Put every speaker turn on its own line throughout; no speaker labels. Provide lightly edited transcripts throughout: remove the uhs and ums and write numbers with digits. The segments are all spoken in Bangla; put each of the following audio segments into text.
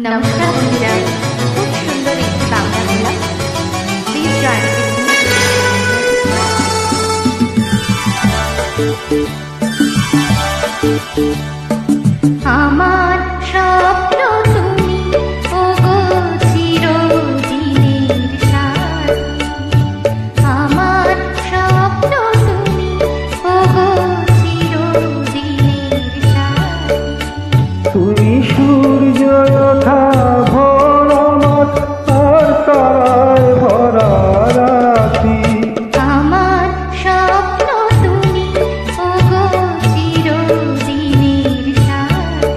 নমস্কার বন্ধুরা, খুব সুন্দর একটি বাংলা গান। প্লিজ জয়েন আমার স্বপ্ন তুমি, ওগো চিরদিনের সাথী। আমার স্বপ্ন তুমি, ওগো চিরদিনের সাথী।
তুমি সূর্য ওঠা ভোর আমার আর তারায় ভরা রাতি।
আমার স্বপ্ন তুমি, ওগো চিরদিনের সাথী।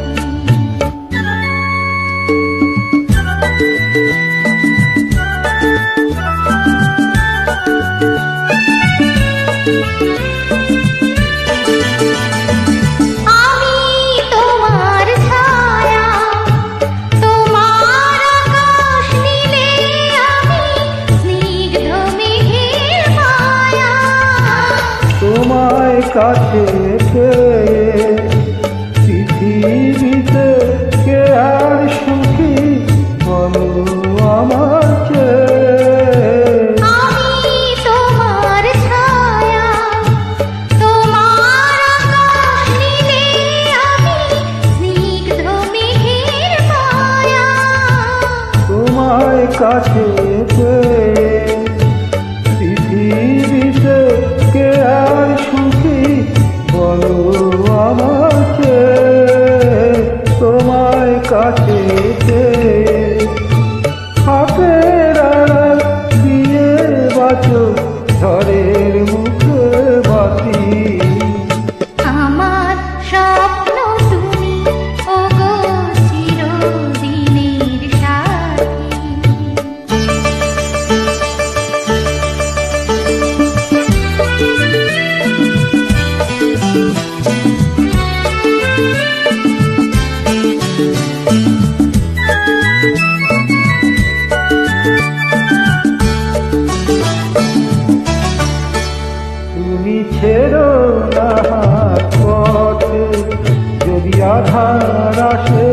আমি তোমার ছায়া, তোমার আকাশ নীলে, আমি স্নিগ্ধ মেঘের মায়া।
তোমায় কাছে পেয়ে পৃথিবীতে কে আর সুখী বলো আমার চেয়ে।
আমি তোমার ছায়া, তোমার আকাশ নীলে, আমি স্নিগ্ধ মেঘের মায়া।
তোমায় কাছে পেয়ে পৃথিবীতে কে আর সুখী বলো আমার চেয়ে। তোমায় কাছে পেয়ে হাতের আড়াল দিয়ে বাঁচো ঝড়ের মুখে বাতি।
আমার স্বপ্ন তুমি, ওগো চিরদিনের সাথী।
তুমি ছেড়ো না হাত পথে, যদি আধার আসে